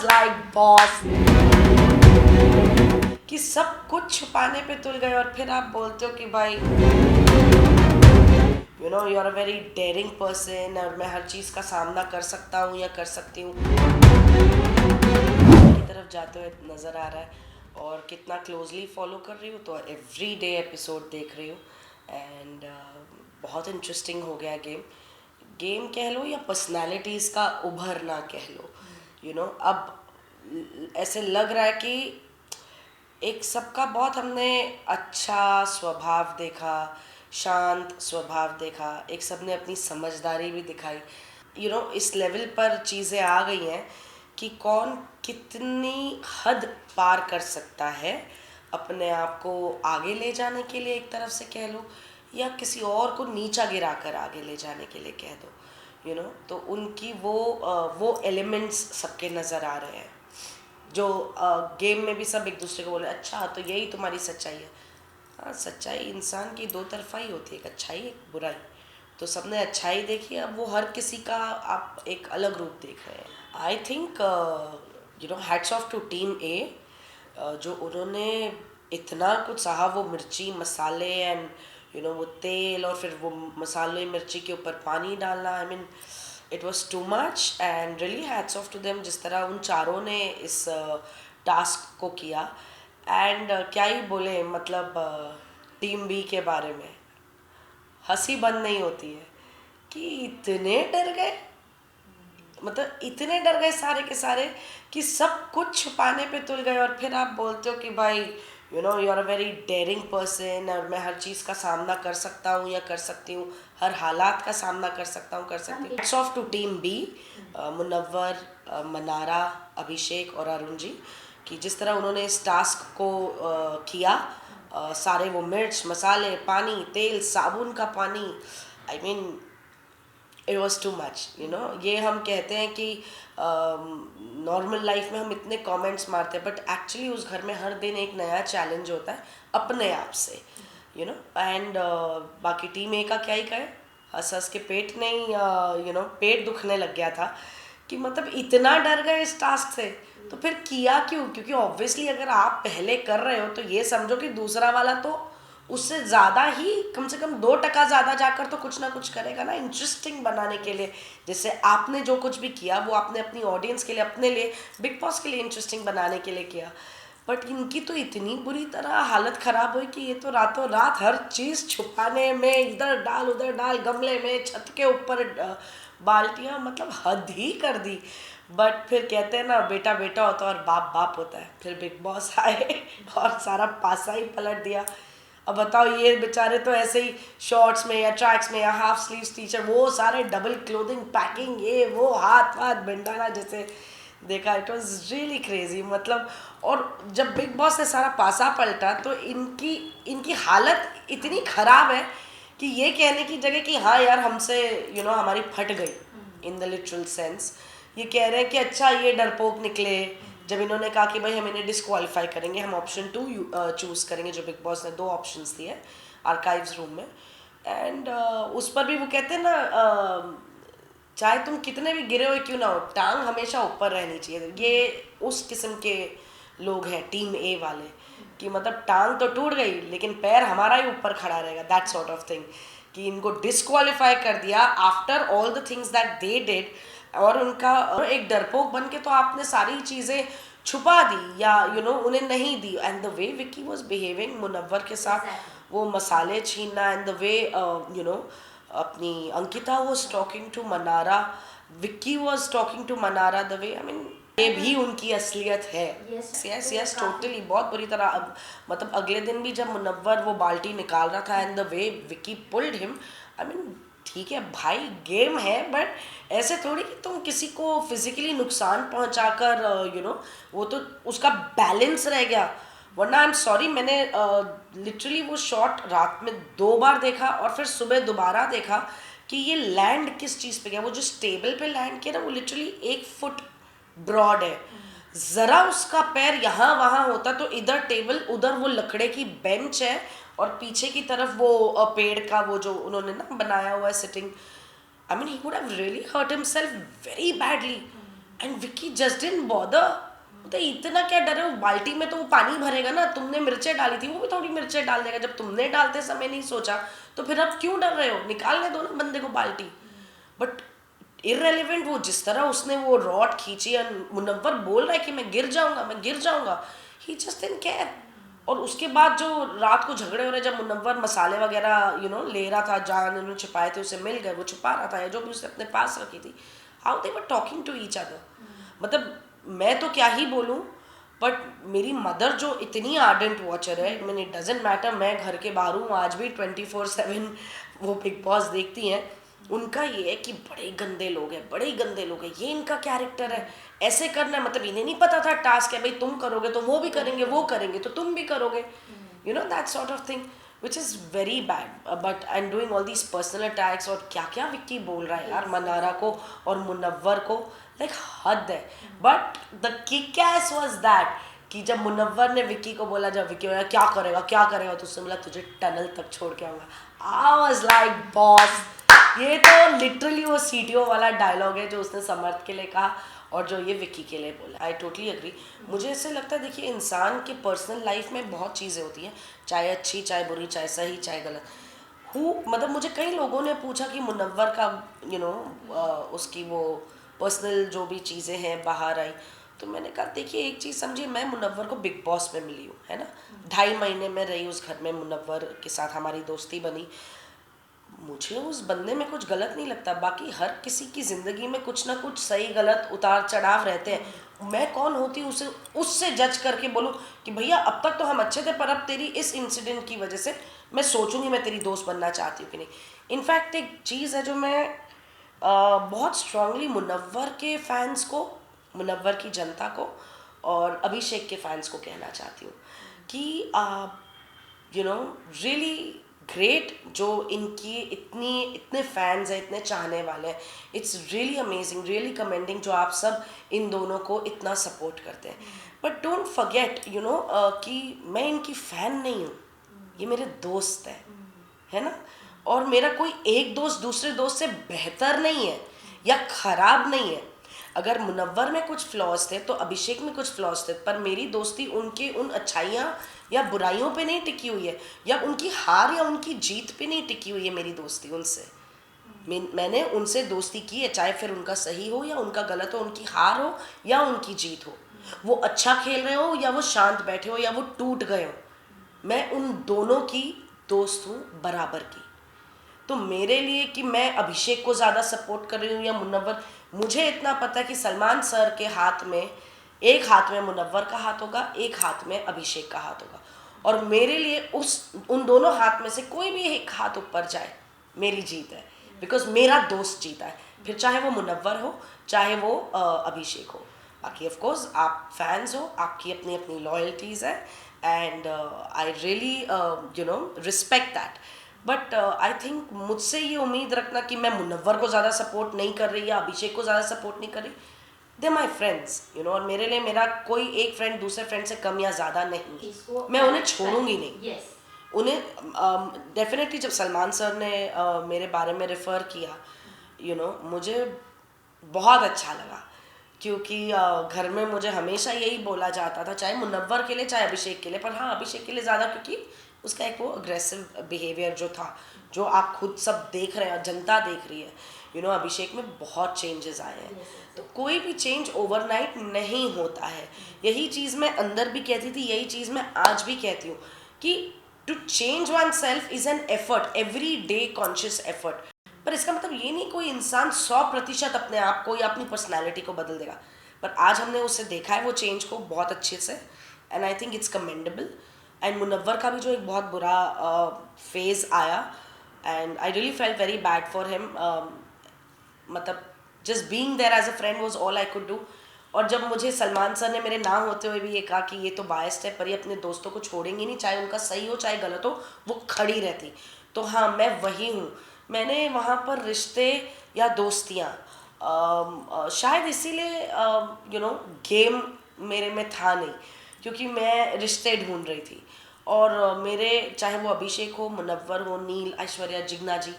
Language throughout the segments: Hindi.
was like boss कि सब कुछ छुपाने पे तुल गए और फिर आप बोलते हो कि भाई you know you are a very daring person और मैं हर चीज़ का सामना कर सकता हूँ या कर सकती हूँ की तरफ जाते हुए नज़र आ रहा है और कितना क्लोजली फॉलो कर रही हूँ तो एवरी डे एपिसोड देख रही हूँ एंड बहुत इंटरेस्टिंग हो गया गेम कह लो या पर्सनालिटीज़ का उभरना कह लो यू नो अब ऐसे लग रहा है कि एक सबका बहुत हमने अच्छा स्वभाव देखा, शांत स्वभाव देखा, एक सबने अपनी समझदारी भी दिखाई यू नो इस लेवल पर चीज़ें आ गई हैं कि कौन कितनी हद पार कर सकता है अपने आप को आगे ले जाने के लिए एक तरफ से कह लो या किसी और को नीचा गिरा कर आगे ले जाने के लिए कह दो यू नो तो उनकी वो एलिमेंट्स सबके नज़र आ रहे हैं जो गेम में भी सब एक दूसरे को बोले अच्छा तो यही तुम्हारी सच्चाई है। हाँ सच्चाई इंसान की दो तरफा ही होती है, एक अच्छाई एक बुराई। तो सबने अच्छाई देखी, अब वो हर किसी का आप एक अलग रूप देख रहे हैं। I think you know hats off to team A जो उन्होंने इतना कुछ सहा, वो मिर्ची मसाले एंड यू नो वो तेल और फिर वो मसाले मिर्ची के ऊपर पानी डालना। I mean it was too much and really hats off to them जिस तरह उन चारों ने इस टास्क को किया। एंड क्या ही बोले मतलब टीम बी के बारे में हंसी बंद नहीं होती है कि इतने डर गए, मतलब इतने डर गए सारे के सारे कि सब कुछ छुपाने पे तुल गए और फिर आप बोलते हो कि भाई you know you are a very daring person और मैं हर चीज़ का सामना कर सकता हूँ या कर सकती हूँ, हर हालात का सामना कर सकता हूँ कर सकती हूँ। It's off to team B, Munawar, Mannara, Abhishek और अरुण जी कि जिस तरह उन्होंने इस टास्क को किया। सारे वो मिर्च मसाले पानी तेल साबुन का पानी, आई mean it was too much you know. ये हम कहते हैं कि नॉर्मल लाइफ में हम इतने कमेंट्स मारते हैं बट एक्चुअली उस घर में हर दिन एक नया चैलेंज होता है अपने आप से यू नो। एंड बाकी टीम ए का क्या ही कहे, हंस हंस के पेट नहीं यू नो पेट दुखने लग गया था कि मतलब इतना डर गए इस टास्क से तो फिर किया क्यों? क्योंकि ऑब्वियसली अगर आप पहले कर रहे हो तो ये समझो कि दूसरा वाला तो उससे ज़्यादा ही कम से कम 2% ज़्यादा जाकर तो कुछ ना कुछ करेगा ना इंटरेस्टिंग बनाने के लिए। जैसे आपने जो कुछ भी किया वो आपने अपनी ऑडियंस के लिए, अपने लिए, बिग बॉस के लिए इंटरेस्टिंग बनाने के लिए किया। बट इनकी तो इतनी बुरी तरह हालत ख़राब हुई कि ये तो रातों रात हर चीज़ छुपाने में इधर डाल उधर डाल, गमले में छत के ऊपर बाल्टियाँ, मतलब हद ही कर दी। बट फिर कहते हैं ना बेटा बेटा होता है और बाप बाप होता है। फिर बिग बॉस आए और सारा पासा ही पलट दिया। अब बताओ ये बेचारे तो ऐसे ही शॉर्ट्स में या ट्रैक्स में या हाफ स्लीव्स टी शर्ट, वो सारे डबल क्लोथिंग पैकिंग, ये वो हाथ वाथ बंडाना जैसे देखा। इट वॉज रियली क्रेजी मतलब। और जब बिग बॉस ने सारा पासा पलटा तो इनकी इनकी हालत इतनी ख़राब है कि ये कहने की जगह कि हाँ यार हमसे यू नो हमारी फट गई इन द लिटरल सेंस, ये कह रहे हैं कि अच्छा ये डरपोक निकले जब इन्होंने कहा कि भाई हम इन्हें डिस्क्वालीफाई करेंगे, हम ऑप्शन 2 चूज़ करेंगे जो बिग बॉस ने 2 ऑप्शंस दिए आर्काइव्स रूम में। एंड उस पर भी वो कहते हैं ना चाहे तुम कितने भी गिरे हुए क्यों ना हो, टांग हमेशा ऊपर रहनी चाहिए। ये उस किस्म के लोग हैं टीम ए वाले कि मतलब टांग तो टूट गई लेकिन पैर हमारा ही ऊपर खड़ा रहेगा, दैट सॉर्ट ऑफ थिंग। कि इनको डिस्क्वालीफाई कर दिया after all the things that they did और उनका एक डरपोक बन के तो आपने सारी चीज़ें छुपा दी या यू नो उन्हें नहीं दी। And the way Vicky was behaving Munawar के साथ, वो मसाले छीनना, and the way you know अपनी Ankita was talking to Mannara, Vicky was talking to Mannara, the way I mean ये भी उनकी असलियत है। यस यस टोटली, बहुत बुरी तरह। अब मतलब अगले दिन भी जब मुनव्वर वो बाल्टी निकाल रहा था and the way Vicky pulled him, I mean ठीक है भाई गेम है बट ऐसे थोड़ी कि तुम किसी को फिजिकली नुकसान पहुंचाकर यू नो वो तो उसका बैलेंस रह गया। वरना आई एम सॉरी, मैंने लिटरली वो शॉट रात में 2 बार देखा और फिर सुबह दोबारा देखा कि ये लैंड किस चीज़ पे गया। वो जिस टेबल पे लैंड किया ना वो लिटरली 1 फुट ब्रॉड है, ज़रा उसका पैर यहाँ वहाँ होता तो इधर टेबल उधर वो लकड़े की बेंच है और पीछे की तरफ वो पेड़ का वो जो उन्होंने ना बनाया हुआ है sitting, I mean he would have really hurt himself very badly. And Vicky just didn't bother. तो इतना क्या डर है, वो बाल्टी में तो वो पानी भरेगा ना, तुमने मिर्चें डाली थी वो भी थोड़ी मिर्चें डाल देगा, जब तुमने डालते समय नहीं सोचा तो फिर अब क्यों डर रहे हो, निकालने दो ना बंदे को बाल्टी। बट इररेलेवेंट, वो जिस तरह उसने वो रॉड खींची और मुनव्वर बोल रहा है कि मैं गिर जाऊंगा, मैं गिर जाऊंगा, ही जस्ट डिडंट केयर। और उसके बाद जो रात को झगड़े हो रहे, जब मुनव्वर मसाले वगैरह ले रहा था, जहाँ उन्होंने छुपाए थे उसे मिल गए, वो छुपा रहा था या जो भी उसने अपने पास रखी थी, how they were talking to each other. मतलब मैं तो क्या ही बोलूँ, बट मेरी मदर जो इतनी आर्डेंट वॉचर है, मैंने इट डजेंट मैटर मैं घर के बाहर हूँ, आज भी 24/7 वो बिग बॉस देखती हैं, उनका ये है कि बड़े गंदे लोग हैं, बड़े गंदे लोग हैं, ये इनका कैरेक्टर है, ऐसे करना है। मतलब इन्हें नहीं पता था टास्क है भाई, तुम करोगे तो वो भी करेंगे, वो करेंगे तो तुम भी करोगे, that sort of thing, which is very bad. But I am doing all these personal attacks, और क्या क्या विक्की बोल रहा है यार मनारा को और मुनव्वर को, लाइक हद है। But the kick S was that कि जब मुनव्वर ने विक्की को बोला, जब विक्की बोला क्या करेगा, तो उसने बोला तुझे टनल तक छोड़ के आऊँगा। आई वाज लाइक बॉस, ये तो लिटरली वो सीटीओ वाला डायलॉग है जो उसने समर्थ के लिए कहा और जो ये विक्की के लिए बोला। I totally agree. मुझे ऐसे लगता है, देखिए इंसान के पर्सनल लाइफ में बहुत चीज़ें होती हैं, चाहे अच्छी चाहे बुरी, चाहे सही चाहे गलत। मतलब मुझे कई लोगों ने पूछा कि मुनव्वर का उसकी वो पर्सनल जो भी चीज़ें हैं बाहर आई, तो मैंने कहा देखिए एक चीज़ समझिए, मैं मुनव्वर को बिग बॉस में मिली हूँ, है ना, 2.5 महीने में रही उस घर में, मुनव्वर के साथ हमारी दोस्ती बनी, मुझे उस बंदे में कुछ गलत नहीं लगता। बाकी हर किसी की ज़िंदगी में कुछ ना कुछ सही गलत उतार चढ़ाव रहते हैं, मैं कौन होती उसे उससे जज करके बोलूँ कि भैया अब तक तो हम अच्छे थे, पर अब तेरी इस इंसिडेंट की वजह से मैं सोचूंगी मैं तेरी दोस्त बनना चाहती हूँ कि नहीं। इनफैक्ट एक चीज़ है जो मैं बहुत स्ट्रांगली मुनव्वर के फैंस को, मुनव्वर की जनता को और अभिषेक के फैंस को कहना चाहती हूँ कि रियली ग्रेट, जो इनकी इतने फैंस हैं, इतने चाहने वाले हैं, it's really amazing, really commending जो आप सब इन दोनों को इतना सपोर्ट करते हैं। बट डोंट फॉरगेट कि मैं इनकी फ़ैन नहीं हूँ, ये मेरे दोस्त हैं, है ना, और मेरा कोई एक दोस्त दूसरे दोस्त से बेहतर नहीं है या ख़राब नहीं है। अगर मुनव्वर में कुछ फ्लॉज थे तो अभिषेक में कुछ फ्लॉज थे, पर मेरी दोस्ती उनके उन अच्छाइयाँ या बुराइयों पे नहीं टिकी हुई है, या उनकी हार या उनकी जीत पे नहीं टिकी हुई है मेरी दोस्ती उनसे। मैंने उनसे दोस्ती की है, चाहे फिर उनका सही हो या उनका गलत हो, उनकी हार हो या उनकी जीत हो, वो अच्छा खेल रहे हो या वो शांत बैठे हो या वो टूट गए हो, मैं उन दोनों की दोस्त हूँ बराबर की। तो मेरे लिए कि मैं अभिषेक को ज़्यादा सपोर्ट कर रही हूँ या मुनव्वर, मुझे इतना पता है कि सलमान सर के हाथ में, एक हाथ में मुनव्वर का हाथ होगा, एक हाथ में अभिषेक का हाथ होगा, और मेरे लिए उन दोनों हाथ में से कोई भी एक हाथ ऊपर जाए मेरी जीत है, बिकॉज मेरा दोस्त जीता है, फिर चाहे वो मुनव्वर हो चाहे वो अभिषेक हो। बाकी ऑफ कोर्स आप फैंस हो, आपकी अपनी अपनी लॉयल्टीज़ है, and I really respect that. But I think मुझसे ये उम्मीद रखना कि मैं मुनव्वर को ज़्यादा सपोर्ट नहीं कर रही या अभिषेक को ज़्यादा सपोर्ट नहीं कर रही, दे माई फ्रेंड्स, और मेरे लिए मेरा कोई एक फ्रेंड दूसरे फ्रेंड से कम या ज़्यादा नहीं, मैं उन्हें छोड़ूंगी नहीं। उन्हें डेफिनेटली जब सलमान सर ने मेरे बारे में रेफ़र किया, मुझे बहुत अच्छा लगा, क्योंकि घर में मुझे हमेशा यही बोला जाता था, चाहे मुनव्वर के लिए चाहे अभिषेक के लिए, पर हाँ अभिषेक के लिए ज़्यादा, क्योंकि उसका एक वो अग्रेसिव बिहेवियर जो था, जो आप खुद सब देख रहे हैं, जनता देख रही है, अभिषेक में बहुत चेंजेस आए हैं। तो कोई भी चेंज ओवरनाइट नहीं होता है, यही चीज़ मैं अंदर भी कहती थी, यही चीज़ मैं आज भी कहती हूँ कि to change oneself is an effort, every day conscious effort. पर इसका मतलब ये नहीं कोई इंसान 100% अपने आप को या अपनी पर्सनैलिटी को बदल देगा, पर आज हमने उससे देखा है वो चेंज को बहुत अच्छे से, and I think it's commendable. And Munawar का भी जो एक बहुत बुरा फेज़ आया, and I really felt very bad for him, मतलब just being there as a friend was all I could do. और जब मुझे सलमान सर ने मेरे ना होते हुए भी ये कहा कि ये तो बायस्ड है, पर ये अपने दोस्तों को छोड़ेंगी नहीं, चाहे उनका सही हो चाहे गलत हो, वो खड़ी रहती, तो हाँ मैं वही हूँ। मैंने वहाँ पर रिश्ते या दोस्तियाँ शायद इसीलिए गेम मेरे में था नहीं, क्योंकि मैं रिश्ते ढूंढ रही थी, और मेरे चाहे वो अभिषेक हो, मुनव्वर हो, नील, ऐश्वर्या, जिग्ना जी,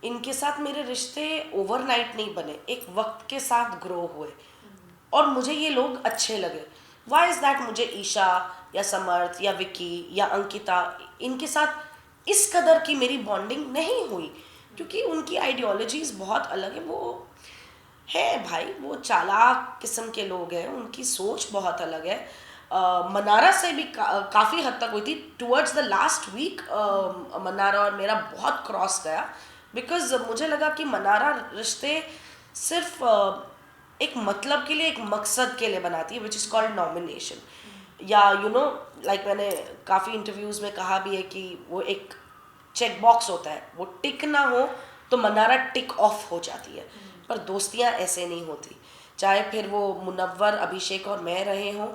इनके साथ मेरे रिश्ते ओवरनाइट नहीं बने, एक वक्त के साथ ग्रो हुए। और मुझे ये लोग अच्छे लगे। वाई इज़ दैट मुझे ईशा या समर्थ या विकी या अंकिता इनके साथ इस कदर की मेरी बॉन्डिंग नहीं हुई, क्योंकि उनकी आइडियोलॉजीज बहुत अलग है। वो है भाई, वो चालाक किस्म के लोग हैं, उनकी सोच बहुत अलग है। मनारा से भी काफ़ी हद तक हुई थी। Towards the last week Mannara और मेरा बहुत क्रॉस गया, बिकॉज मुझे लगा कि मनारा रिश्ते सिर्फ एक मतलब के लिए, एक मकसद के लिए बनाती है, विच इज़ कॉल्ड नॉमिनेशन। या लाइक मैंने काफ़ी इंटरव्यूज़ में कहा भी है कि वो एक चेक बॉक्स होता है, वो टिक ना हो तो मनारा टिक ऑफ हो जाती है। पर दोस्तियाँ ऐसे नहीं होती, चाहे फिर वो मुनव्वर, अभिषेक और मैं रहे हों।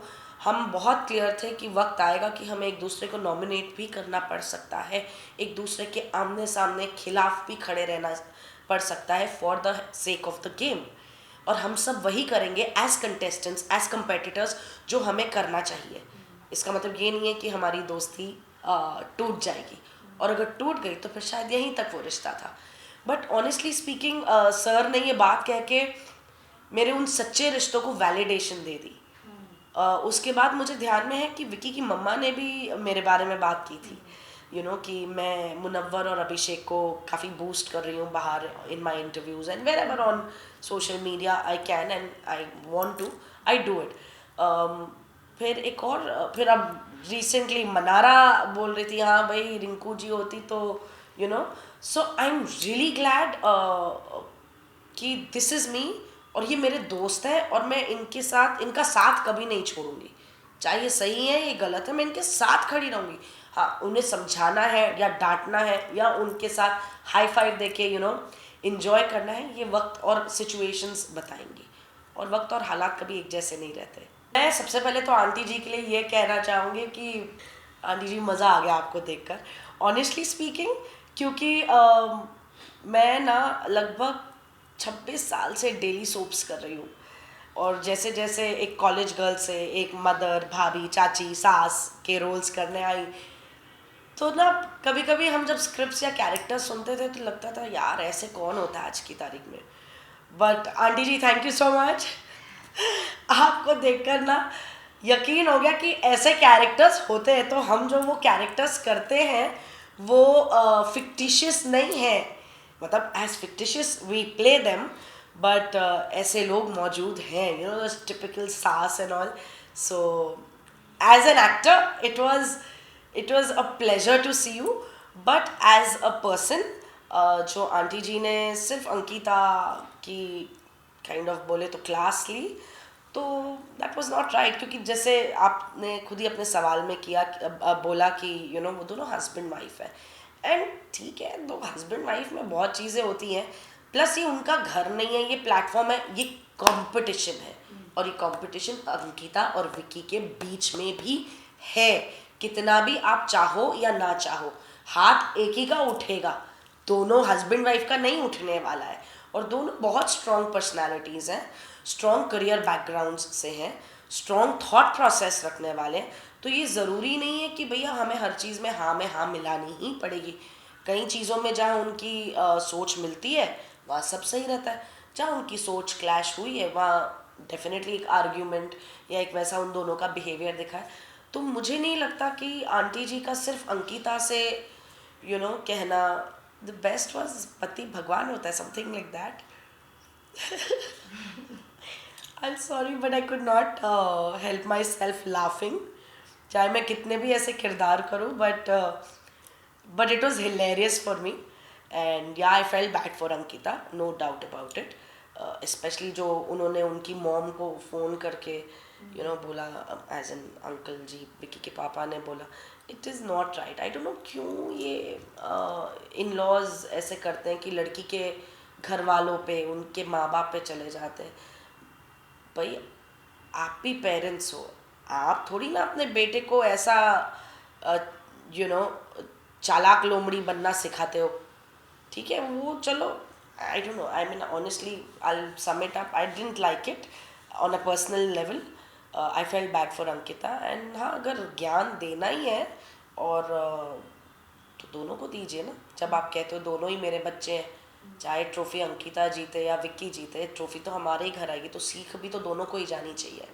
हम बहुत क्लियर थे कि वक्त आएगा कि हमें एक दूसरे को नॉमिनेट भी करना पड़ सकता है, एक दूसरे के आमने सामने खिलाफ भी खड़े रहना पड़ सकता है for the sake of the game. और हम सब वही करेंगे एज कंटेस्टेंट्स, एज कंपेटिटर्स, जो हमें करना चाहिए। इसका मतलब ये नहीं है कि हमारी दोस्ती टूट जाएगी, और अगर टूट गई तो फिर शायद यहीं तक वो रिश्ता था। बट ऑनेस्टली स्पीकिंग, सर ने ये बात कह के मेरे उन सच्चे रिश्तों को वैलिडेशन दे दी। उसके बाद मुझे ध्यान में है कि विकी की मम्मा ने भी मेरे बारे में बात की थी, कि मैं मुनव्वर और अभिषेक को काफ़ी बूस्ट कर रही हूँ बाहर in my interviews and wherever on social media I can and I want to, I do it. फिर एक और, फिर अब रिसेंटली मनारा बोल रही थी हाँ भाई रिंकू जी होती तो सो आई एम रियली ग्लैड कि दिस इज़ मी, और ये मेरे दोस्त हैं, और मैं इनका साथ कभी नहीं छोड़ूंगी। चाहे ये सही है ये गलत है, मैं इनके साथ खड़ी रहूंगी। हाँ, उन्हें समझाना है या डांटना है या उनके साथ हाई फाइव देके इंजॉय करना है, ये वक्त और सिचुएशंस बताएंगी, और वक्त और हालात कभी एक जैसे नहीं रहते। मैं सबसे पहले तो आंटी जी के लिए ये कहना चाहूँगी कि आंटी जी मज़ा आ गया आपको देखकर, ऑनेस्टली स्पीकिंग, क्योंकि मैं ना लगभग 26 साल से डेली सोप्स कर रही हूँ, और जैसे जैसे एक कॉलेज गर्ल से एक मदर, भाभी, चाची, सास के रोल्स करने आई, तो ना कभी कभी हम जब स्क्रिप्ट्स या कैरेक्टर्स सुनते थे तो लगता था यार ऐसे कौन होता है आज की तारीख में। But aunty ji thank you so much. आपको देखकर ना यकीन हो गया कि ऐसे कैरेक्टर्स होते हैं, तो हम जो वो कैरेक्टर्स करते हैं वो फिक्टिशियस नहीं है, मतलब as fictitious we play them, but ऐसे लोग मौजूद हैं, टिपिकल सास and all. So as an actor it was a pleasure to see you, but as a person, जो आंटी जी ने सिर्फ अंकिता की काइंड ऑफ बोले तो क्लास ली, तो दैट वाज नॉट राइट, क्योंकि जैसे आपने खुद ही अपने सवाल में किया, बोला कि वो दोनों हस्बैंड वाइफ है, एंड ठीक है, दो हस्बैंड वाइफ में बहुत चीज़ें होती हैं, प्लस ये उनका घर नहीं है, ये प्लेटफॉर्म है, ये कंपटीशन है, और ये कंपटीशन अंकिता और विक्की के बीच में भी है। कितना भी आप चाहो या ना चाहो, हाथ एक ही का उठेगा, दोनों हस्बैंड वाइफ का नहीं उठने वाला है, और दोनों बहुत स्ट्रॉन्ग पर्सनालिटीज़ हैं, स्ट्रॉन्ग करियर बैकग्राउंड्स से हैं, स्ट्रॉन्ग थॉट प्रोसेस रखने वाले हैं। तो ये ज़रूरी नहीं है कि भैया हमें हर चीज़ में हाँ मिलानी ही पड़ेगी। कई चीज़ों में जहाँ उनकी सोच मिलती है वहाँ सब सही रहता है, जहाँ उनकी सोच क्लैश हुई है वहाँ डेफिनेटली एक आर्ग्यूमेंट या एक वैसा उन दोनों का बिहेवियर दिखा है। तो मुझे नहीं लगता कि आंटी जी का सिर्फ अंकिता से कहना द बेस्ट वाज पति भगवान होता है, something like that. I am sorry but I could not help myself laughing, चाहे मैं कितने भी ऐसे किरदार करूँ, but it was hilarious for me, and या I felt bad for Ankita, no doubt about it. Specially जो उन्होंने उनकी मॉम को फ़ोन करके बोला, as an uncle ji, Vicky के पापा ने बोला, it is not right. I don't know क्यों ये इन लॉज ऐसे करते हैं कि लड़की के घर वालों पे, उनके माँ बाप पे चले जाते हैं। भाई आप भी पेरेंट्स हो, आप थोड़ी ना अपने बेटे को ऐसा चालाक लोमड़ी बनना सिखाते हो, ठीक है। वो चलो, I don't know, I mean honestly I will sum it up, I didn't like it on a personal level. I felt bad for Ankita, and हाँ, अगर ज्ञान देना ही है और तो दोनों को दीजिए ना, जब आप कहते हो दोनों ही मेरे बच्चे हैं, चाहे ट्रॉफी अंकिता जीते या विक्की जीते, ट्रॉफी तो हमारे ही घर आएगी, तो सीख भी तो दोनों को ही जानी चाहिए।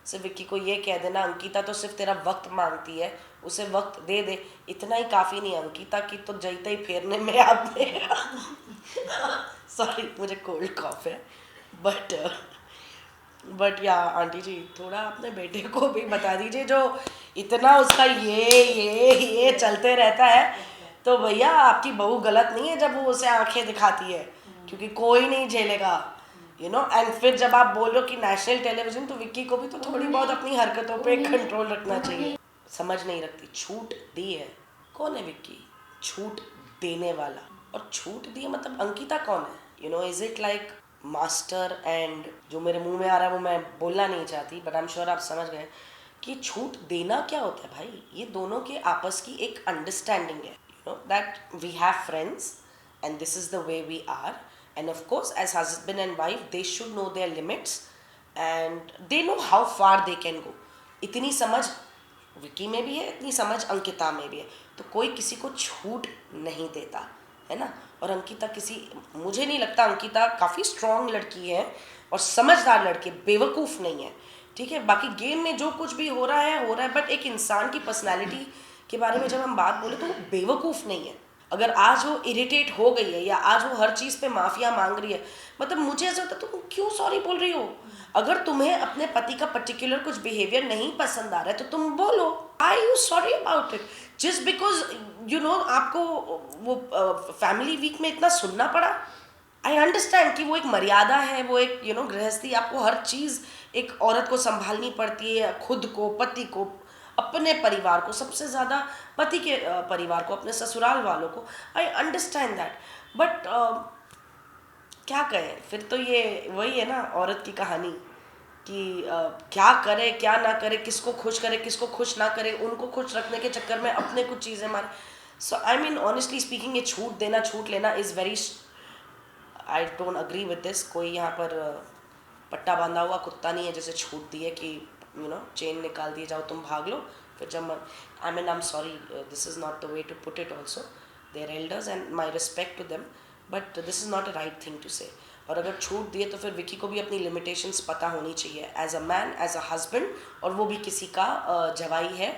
सिर्फ विक्की को ये कह देना अंकिता तो सिर्फ तेरा वक्त मांगती है, उसे वक्त दे दे, इतना ही काफ़ी नहीं। अंकिता की तो जैते ही फेरने में आपने सॉरी मुझे कोल्ड कॉफ है, बट या आंटी जी थोड़ा अपने बेटे को भी बता दीजिए, जो इतना उसका ये चलते रहता है, तो भैया आपकी बहू गलत नहीं है जब वो उसे आंखें दिखाती है, क्योंकि कोई नहीं झेलेगा, यू नो। एंड फिर जब आप बोल रहे हो कि नेशनल टेलीविजन, तो विक्की को भी तो थोड़ी बहुत अपनी हरकतों पे कंट्रोल रखना चाहिए। समझ नहीं रखती, छूट दी है, कौन है विक्की? छूट देने वाला। और छूट दी है मतलब अंकिता कौन है? You no, is it like master and, जो मेरे मुंह में आ रहा है वो मैं बोलना नहीं चाहती, बट आई एम श्योर आप समझ गए कि छूट देना क्या होता है भाई। ये दोनों के आपस की एक अंडरस्टैंडिंग है, you know, that we have friends and this is the way we are, and of course as husband and wife they should know their limits and they know how far they can go। इतनी समझ विकी में भी है, इतनी समझ अंकिता में भी है, तो कोई किसी को छूट नहीं देता है ना। और अंकिता किसी, मुझे नहीं लगता, अंकिता काफ़ी स्ट्रॉन्ग लड़की है और समझदार लड़की, बेवकूफ़ नहीं है, ठीक है। बाकी गेम में जो कुछ भी हो रहा है, बट एक इंसान की पर्सनैलिटी के बारे में जब हम बात बोले तो वो बेवकूफ़ नहीं है। अगर आज वो इरिटेट हो गई है या आज वो हर चीज़ पे माफिया मांग रही है, मतलब मुझे ऐसा होता है तुम क्यों सॉरी बोल रही हो? अगर तुम्हें अपने पति का पर्टिकुलर कुछ बिहेवियर नहीं पसंद आ रहा है तो तुम बोलो, I you sorry about it, just because you know आपको वो फैमिली वीक में इतना सुनना पड़ा। आई अंडरस्टैंड कि वो एक मर्यादा है, वो एक यू नो गृहस्थी, आपको हर चीज़ एक औरत को संभालनी पड़ती है, खुद को, पति को, अपने परिवार को, सबसे ज़्यादा पति के परिवार को, अपने ससुराल वालों को। आई अंडरस्टैंड दैट, बट क्या कहें, फिर तो ये वही है ना औरत की कहानी कि क्या करे क्या ना करे, किसको खुश करे किसको खुश ना करे, उनको खुश रखने के चक्कर में अपने कुछ चीज़ें मारे। सो आई मीन ऑनेस्टली स्पीकिंग, ये छूट देना छूट लेना is very, I don't agree with this. कोई यहाँ पर पट्टा बांधा हुआ कुत्ता नहीं है जैसे छूट दी है कि यू नो चेन निकाल दिए, जाओ तुम भाग लो। फिर जब I mean I am sorry, this is not the way to put it also, they are elders and my respect to them, but this is not a right thing to say. और अगर छूट दिए तो फिर विकी को भी अपनी लिमिटेशंस पता होनी चाहिए, as a man, as a husband, और वो भी किसी का जवाई है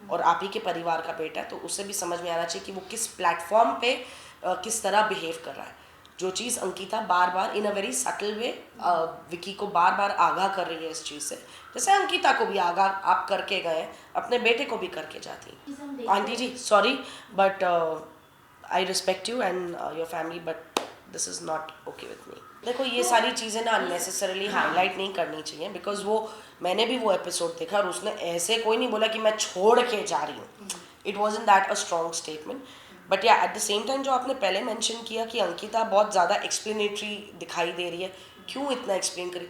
और आप ही के परिवार का बेटा है, तो उसे भी समझ में आना चाहिए कि वो किस प्लेटफॉर्म पे किस तरह बिहेव कर रहा है। जो चीज़ अंकिता बार बार in a very subtle way Vicky को बार बार आगाह कर रही है इस चीज़ से, जैसे अंकिता को भी आगाह आप करके गए, अपने बेटे को भी करके जाती। Aunty ji sorry, but I respect you and your family, but this is not okay with me. देखो ये सारी चीज़ें ना अननेसेसरली हाईलाइट नहीं करनी चाहिए, बिकॉज वो मैंने भी वो एपिसोड देखा और उसने ऐसे कोई नहीं बोला कि मैं छोड़ के जा रही हूँ, it was in that a strong statement. But या एट द सेम टाइम जो आपने पहले मेंशन किया कि अंकिता बहुत ज़्यादा एक्सप्लेनेटरी दिखाई दे रही है, क्यों इतना एक्सप्लेन करी,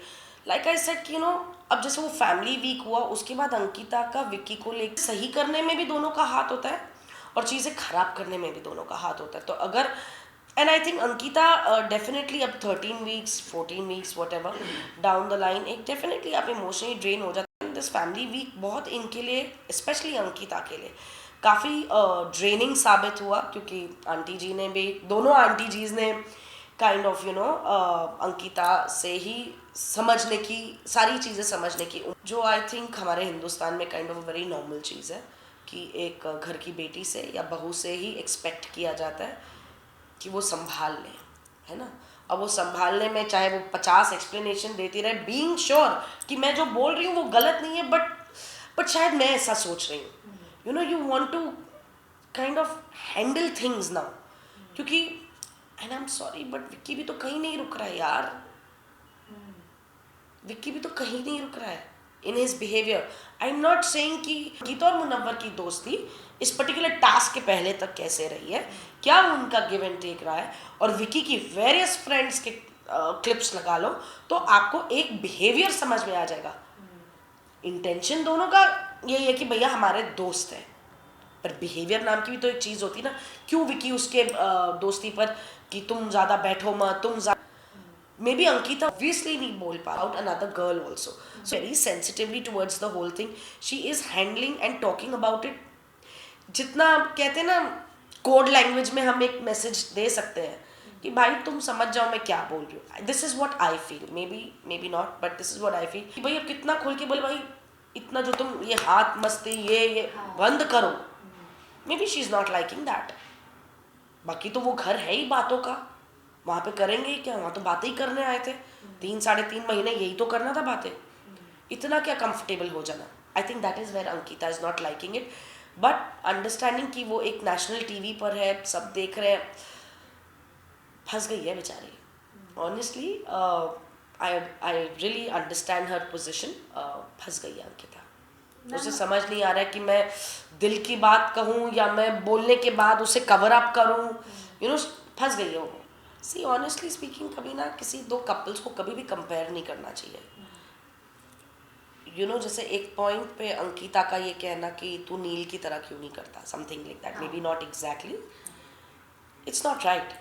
लाइक आई सेड कि यू नो अब जैसे वो फैमिली वीक हुआ उसके बाद अंकिता का विक्की को लेकर सही करने में भी दोनों का हाथ होता है और चीज़ें खराब करने में भी दोनों का हाथ होता है। तो अगर and I think Ankita definitely अब 13 weeks 14 weeks what ever down the line एक डेफिनेटली आप इमोशनली ड्रेन हो जाते हैं। दिस फैमिली वीक बहुत इनके लिए, स्पेशली अंकिता के लिए काफ़ी ड्रेनिंग साबित हुआ, क्योंकि आंटी जी ने भी, दोनों आंटी जीज ने kind of you know Ankita से ही समझने की, सारी चीज़ें समझने की, जो आई थिंक हमारे हिंदुस्तान में काइंड ऑफ वेरी नॉर्मल चीज़ है कि एक घर की बेटी से या बहू से ही एक्सपेक्ट किया जाता है कि वो संभाल ले, है ना। अब वो संभालने में चाहे वो 50 एक्सप्लेनेशन देती रहे, बीइंग श्योर कि मैं जो बोल रही हूँ वो गलत नहीं है, बट शायद मैं ऐसा सोच रही हूँ, you know you want to kind of handle things now, क्योंकि and I am sorry but Vicky भी तो कहीं नहीं रुक रहा है यार, विक्की भी तो कहीं नहीं रुक रहा है in his behaviour. I am not saying कि गीता और मुनव्वर की दोस्ती इस पर्टिकुलर टास्क के पहले तक कैसे रही है, क्या उनका गिव एंड टेक रहा है, और विकी की वेरियस फ्रेंड्स के क्लिप्स लगा लो तो आपको एक बिहेवियर समझ में आ जाएगा। इंटेंशन दोनों का यही है कि भैया हमारे दोस्त हैं, पर बिहेवियर नाम की भी तो एक चीज़ होती है ना। क्यों विकी उसके दोस्ती पर कि तुम ज़्यादा बैठो मत, तुम मे बी अंकिता obviously नहीं बोल पा out another girl also, so very sensitively towards the whole thing she is handling and talking about it। जितना कहते हैं ना कोड लैंग्वेज में हम एक मैसेज दे सकते हैं कि भाई तुम समझ जाओ मैं क्या बोल रही हूँ. This is what I feel, may be not, but this is what I feel कि भाई अब कितना खुल के बोले भाई इतना जो तुम ये हाथ मस्ती ये बंद करो. May be she is not liking that. बाकी तो वो घर है ही बातों का, वहाँ पे करेंगे ही क्या, वहाँ तो बातें ही करने आए थे. 3-3.5 महीने यही तो करना था बातें. इतना क्या कंफर्टेबल हो जाना. I think that is where Ankita is not liking it. But understanding कि वो एक नेशनल टीवी पर है, सब देख रहे हैं, फंस गई है बेचारी. Honestly I really understand her position. फंस गई है अंकिता. उसे समझ नहीं आ रहा है कि मैं दिल की बात कहूँ या मैं बोलने के बाद उसे कवर अप करूँ. यू नो, फंस गई है वो. सी ऑनेस्टली स्पीकिंग, कभी ना किसी दो कपल्स को कभी भी कंपेयर नहीं करना चाहिए. यू नो, जैसे एक पॉइंट पे अंकिता का ये कहना कि तू नील की तरह क्यों नहीं करता, something like that, may be not exactly, it's not right.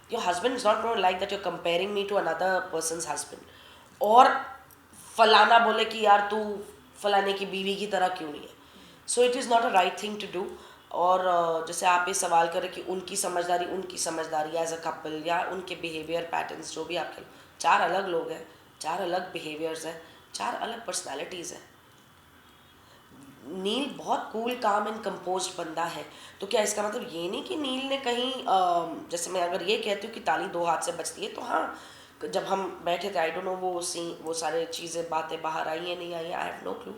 Your husband is not like that you're comparing me to another person's husband. और फलाना बोले कि यार तू फलाने की बीवी की तरह क्यों नहीं है. So it is not a right thing to do. और जैसे आप ये सवाल करें कि उनकी समझदारी एज अ कपल या उनके बिहेवियर पैटर्न्स जो भी आप करें, 4 अलग लोग हैं, 4 अलग बिहेवियर्स हैं, 4 अलग पर्सनालिटीज़ हैं. नील बहुत कूल काम एंड कंपोज बंदा है. तो क्या इसका मतलब ये नहीं कि नील ने कहीं जैसे मैं अगर ये कहती हूँ कि ताली 2 हाथ से बजती है, तो हाँ जब हम बैठे थे, आई डोंट नो वो सारे चीज़ें बातें बाहर आई है नहीं आई है, I have no clue.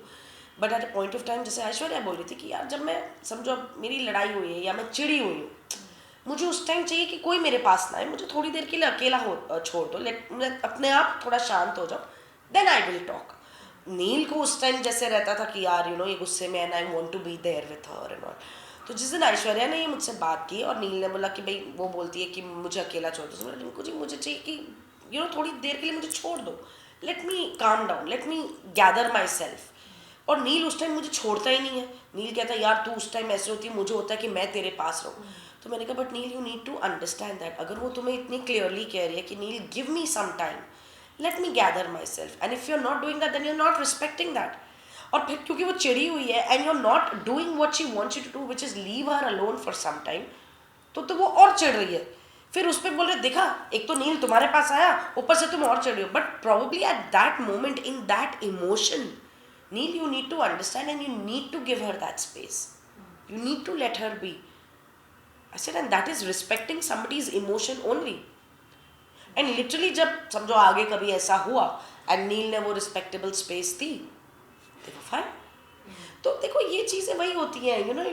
But at a point of time, जैसे ऐश्वर्या बोल रही थी कि यार जब मैं समझो अब मेरी लड़ाई हुई है या मैं चिड़ी हुई हूँ, मुझे उस टाइम चाहिए कि कोई मेरे पास ना आए, मुझे थोड़ी देर के लिए अकेला छोड़ दो, लेट मैं अपने आप थोड़ा शांत हो जाऊँ, देन आई विल टॉक. नील को उस टाइम जैसे रहता था कि यार यू नो ये गुस्से में and I want to be there with her and all. तो जिस दिन ऐश्वर्या ने ये मुझसे बात की और नील ने बोला कि भाई वो बोलती है कि मुझे अकेला छोड़ दो, तो रिंकू जी मुझे चाहिए कि यू नो थोड़ी देर के लिए मुझे छोड़ दो, let me calm down, let me gather my self. और नील उस टाइम मुझे छोड़ता ही नहीं है. नील कहता है यार तू उस टाइम ऐसे होती है, मुझे होता है कि मैं तेरे पास रहूँ. तो मैंने कहा but Neel you need to understand that. अगर वो तुम्हें इतनी क्लियरली कह रही है कि Neel give me some time, let me gather myself, and if you're not doing that then you're not respecting that. और फिर क्योंकि वो चिड़ी हुई है and you're not doing what she wants you to do, which is leave her alone for some time, तो वो और चिढ़ रही है. फिर उस पर बोल रहे देखा, एक तो नील तुम्हारे पास आया, ऊपर से तुम और चिढ़ रही हो. But probably at that moment in that emotion, Neil you need to understand and you need to give her that space. You need to let her be. I said, and that is respecting somebody's emotion only. And literally जब समझो आगे कभी ऐसा हुआ एंड नील ने वो रिस्पेक्टेबल स्पेस दी, देखो फाइन. तो देखो ये चीज़ें वही होती हैं, you know,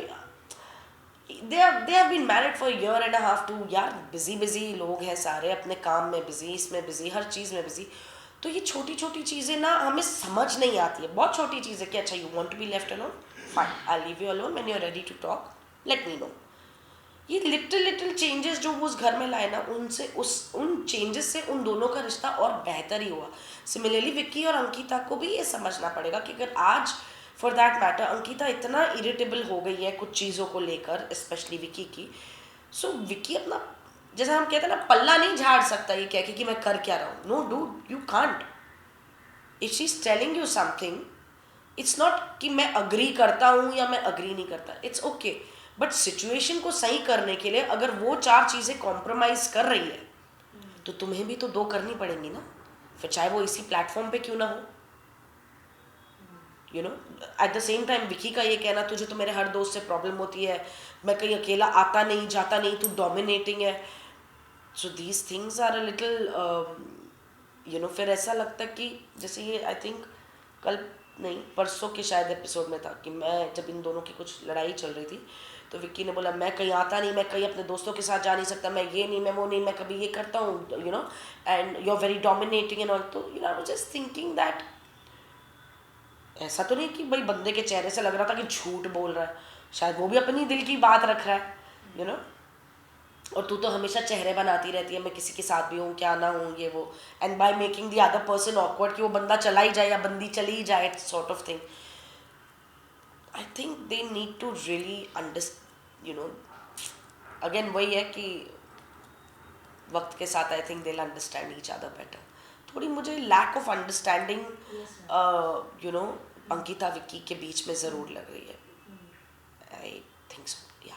they have been married for year and half two. यार बिजी लोग हैं सारे, अपने काम में बिजी, इसमें बिजी, हर चीज़ में बिजी. तो ये छोटी छोटी चीज़ें ना हमें समझ नहीं आती है. बहुत छोटी चीज़ है कि अच्छा you want to be left alone, fine, I leave you alone, when you are ready to talk let me know. ये लिटिल चेंजेस जो वो उस घर में लाए ना, उनसे उन चेंजेस से उन दोनों का रिश्ता और बेहतर ही हुआ. सिमिलरली विक्की और अंकिता को भी ये समझना पड़ेगा कि अगर आज फॉर दैट मैटर अंकिता इतना इरिटेबल हो गई है कुछ चीज़ों को लेकर, स्पेशली विक्की की, सो विक्की अपना जैसे हम कहते हैं ना पल्ला नहीं झाड़ सकता ये कह के कि मैं कर क्या रहा हूँ. No dude, you can't. If she is telling you something, it's not कि मैं अग्री करता हूँ या मैं अग्री नहीं करता, इट्स ओके. बट सिचुएशन को सही करने के लिए अगर वो 4 चीज़ें कॉम्प्रोमाइज कर रही है, तो तुम्हें भी तो 2 करनी पड़ेंगी ना, फिर चाहे वो इसी प्लेटफॉर्म पे क्यों ना हो. You know, at the same time Vicky का ये कहना तुझे तो मेरे हर दोस्त से प्रॉब्लम होती है, मैं कहीं अकेला आता नहीं जाता नहीं, तू डोमिनेटिंग है. So these things are a little you know. फिर ऐसा लगता है कि जैसे ये आई थिंक कल नहीं परसों के शायद एपिसोड में था कि मैं जब इन दोनों की कुछ लड़ाई चल रही थी, तो विक्की ने बोला मैं कहीं आता नहीं, मैं कहीं अपने दोस्तों के साथ जा नहीं सकता, मैं ये नहीं, मैं वो नहीं, मैं कभी ये करता हूँ, you know, and you are very dominating and all. तो you know I was just thinking that ऐसा तो नहीं कि भाई बंदे के चेहरे से लग रहा था कि झूठ बोल रहा है, शायद वो भी अपनी दिल की बात रख रहा है, यू नो. और तू तो हमेशा चेहरे बनाती रहती है, मैं किसी के साथ भी हूँ क्या ना हूँ ये वो, and by making the other person awkward कि वो बंदा चला ही जाए या बंदी चली ही जाए, sort of thing. I think they need to really understand, you know. Again वही है कि वक्त के साथ I think they will understand each other better. थोड़ी मुझे lack of understanding you know Ankita Vicky के बीच में ज़रूर लग रही है. आई थिंक सो, या.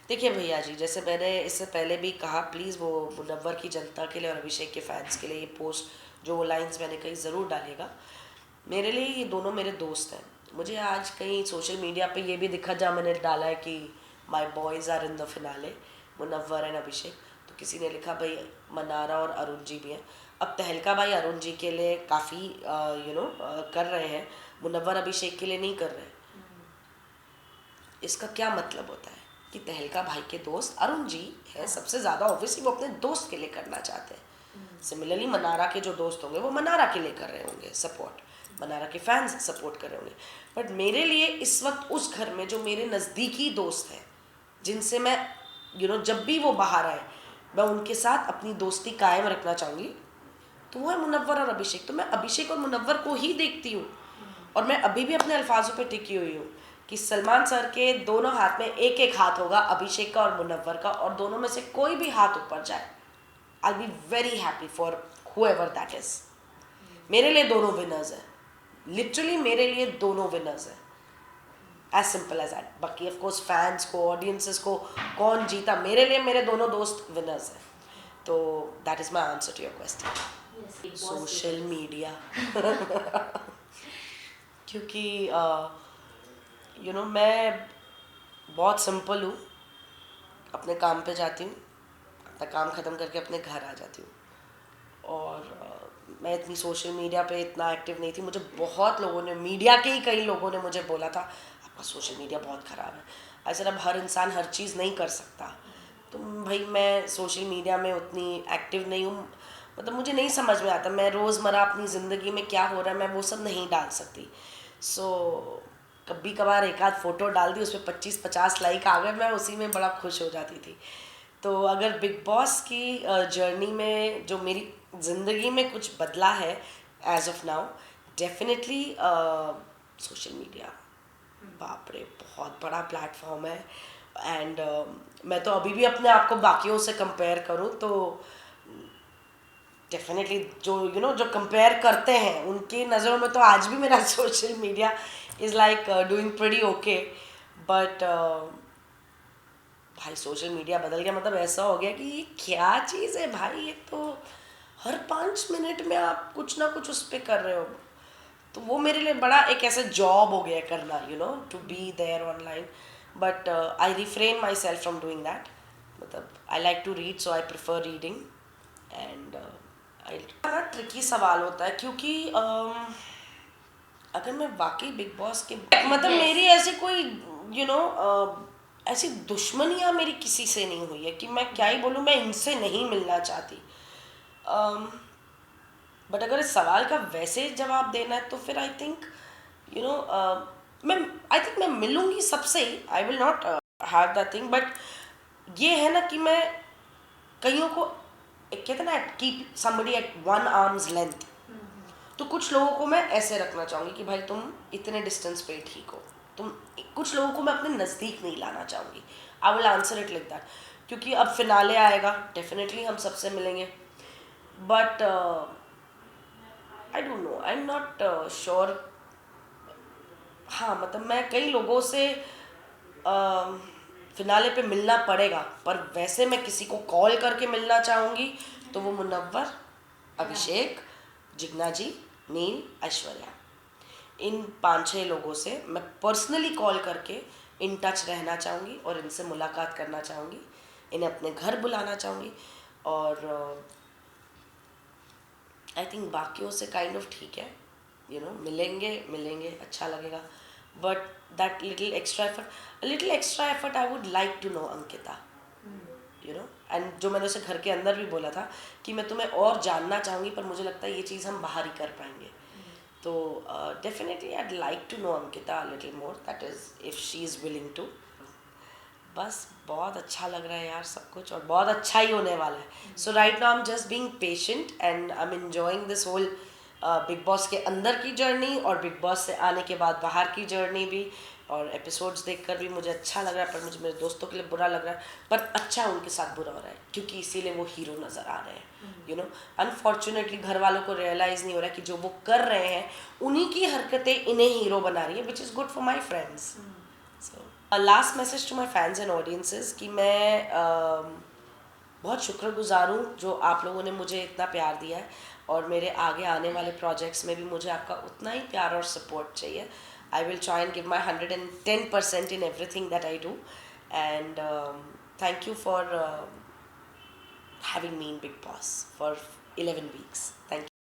देखिए भैया जी, जैसे मैंने इससे पहले भी कहा, प्लीज़ वो मुनव्वर की जनता के लिए और अभिषेक के फैंस के लिए ये पोस्ट, जो वो लाइंस मैंने कही, ज़रूर डालिएगा। मेरे लिए ये दोनों मेरे दोस्त हैं। मुझे आज कहीं सोशल मीडिया पे ये भी दिखा जहाँ मैंने डाला है कि my boys are in the finale, Munawar and Abhishek, तो किसी ने लिखा भाई मनारा और अरुण जी भी हैं। अब तहलका भाई अरुण जी के लिए काफ़ी कर रहे हैं, मुनव्वर अभिषेक के लिए नहीं कर रहे। इसका क्या मतलब होता है कि तहलका भाई के दोस्त अरुण जी है सबसे ज़्यादा, ऑब्वियसली वो अपने दोस्त के लिए करना चाहते हैं। सिमिलरली मनारा के जो दोस्त होंगे वो मनारा के लिए कर रहे होंगे सपोर्ट, मनारा के फैंस सपोर्ट कर रहे होंगे। बट मेरे लिए इस वक्त उस घर में जो मेरे नज़दीकी दोस्त हैं, जिनसे मैं जब भी वो बाहर आए मैं उनके साथ अपनी दोस्ती कायम रखना चाहूँगी, तो वो है मुनव्वर और अभिषेक। तो मैं अभिषेक और मुनव्वर को ही देखती हूँ, और मैं अभी भी अपने अल्फाजों पे टिकी हुई हूँ कि सलमान सर के दोनों हाथ में एक एक हाथ होगा, अभिषेक का और मुनव्वर का, और दोनों में से कोई भी हाथ ऊपर जाए, I be very happy for whoever that is. मेरे लिए दोनों विनर्स हैं, लिटरली मेरे लिए दोनों विनर्स हैं, एज सिंपल एज दैट। बाकी ऑफ कोर्स फैंस को, ऑडियंसेस को कौन जीता, मेरे लिए मेरे दोनों दोस्त विनर्स हैं। तो that is my answer to your question. Social media क्योंकि मैं बहुत सिंपल हूँ, अपने काम पे जाती हूँ, अपना काम ख़त्म करके अपने घर आ जाती हूँ, और मैं इतनी सोशल मीडिया पे इतना एक्टिव नहीं थी। मुझे बहुत लोगों ने, मीडिया के ही कई लोगों ने मुझे बोला था आपका सोशल मीडिया बहुत ख़राब है। ऐसे अब हर इंसान हर चीज़ नहीं कर सकता, तो भाई मैं सोशल मीडिया में उतनी एक्टिव नहीं हूँ, मतलब मुझे नहीं समझ में आता, मैं रोज़मर्रा अपनी ज़िंदगी में क्या हो रहा है मैं वो सब नहीं डाल सकती। सो कभी कभार एक आध फ़ोटो डाल दी, उस पर 25-50 लाइक आ गए, मैं उसी में बड़ा खुश हो जाती थी। तो अगर बिग बॉस की जर्नी में जो मेरी ज़िंदगी में कुछ बदला है as of now, definitely social media, बाप रे बहुत बड़ा प्लेटफॉर्म है। एंड मैं तो अभी भी अपने आप को बाकियों से कंपेयर करूँ तो डेफिनेटली जो कंपेयर करते हैं उनकी नज़रों में तो आज भी मेरा social media is like doing pretty okay. But भाई सोशल मीडिया बदल गया, मतलब ऐसा हो गया कि ये क्या चीज़ है भाई, ये तो हर 5 मिनट में आप कुछ ना कुछ उस पर कर रहे हो। तो वो मेरे लिए बड़ा एक ऐसा जॉब हो गया करना, to be there online. But I refrain myself from doing that. मतलब I like to read, so I prefer reading. And बड़ा ट्रिकी सवाल होता है, क्योंकि अगर मैं वाकई बिग बॉस के, मतलब मेरी ऐसी कोई ऐसी दुश्मनियाँ मेरी किसी से नहीं हुई है कि मैं क्या ही बोलूँ, मैं इनसे नहीं मिलना चाहती। बट अगर इस सवाल का वैसे जवाब देना है तो फिर आई थिंक मैं मिलूँगी सबसे ही, I will not have that thing. But ये है ना कि मैं कईयों को, एक कहते हैं ना, keep somebody at one arms length, तो कुछ लोगों को मैं ऐसे रखना चाहूँगी कि भाई तुम इतने डिस्टेंस पे ठीक हो। तुम, कुछ लोगों को मैं अपने नज़दीक नहीं लाना चाहूँगी। I will answer it like that, क्योंकि अब फिनाले आएगा, डेफिनेटली हम सबसे मिलेंगे। But I don't know, I am not sure. हाँ मतलब मैं कई लोगों से फिनाले पे मिलना पड़ेगा, पर वैसे मैं किसी को कॉल करके मिलना चाहूँगी तो वो मुनव्वर, अभिषेक, जिग्ना जी, नील, ऐश्वर्या, इन 5-6 लोगों से मैं पर्सनली कॉल करके इन टच रहना चाहूँगी और इनसे मुलाकात करना चाहूँगी, इन्हें अपने घर बुलाना चाहूँगी। और आई थिंक बाकियों से काइंड ऑफ ठीक है, मिलेंगे अच्छा लगेगा। But that little extra effort I would like to know Ankita, and जो मैंने उसे घर के अंदर भी बोला था कि मैं तुम्हें और जानना चाहूँगी, पर मुझे लगता है ये चीज़ हम बाहर ही कर पाएंगे। तो definitely I like to know Ankita little more, that is if she is willing to. बस बहुत अच्छा लग रहा है यार सब कुछ, और बहुत अच्छा ही होने वाला है। So right now I am just being patient and I am enjoying this whole Bigg Boss के अंदर की जर्नी, और बिग बॉस से आने के बाद बाहर की जर्नी भी। और एपिसोड्स देखकर भी मुझे अच्छा लग रहा है, पर मुझे मेरे दोस्तों के लिए बुरा लग रहा है, पर अच्छा उनके साथ बुरा हो रहा है, क्योंकि इसीलिए वो हीरो नज़र आ रहे हैं। अनफॉर्चुनेटली घर वालों को रियलाइज़ नहीं हो रहा है कि जो वो कर रहे हैं उन्हीं की हरकतें इन्हें हीरो बना रही है, which is good for my friends. So last message to my fans and audiences कि मैं बहुत शुक्रगुजार हूँ जो आप लोगों ने मुझे इतना प्यार दिया है, और मेरे आगे आने वाले प्रोजेक्ट्स में भी मुझे आपका उतना ही प्यार और सपोर्ट चाहिए. I will try and give my 110% in everything that I do. And thank you for having me in Big Boss for 11 weeks. Thank you.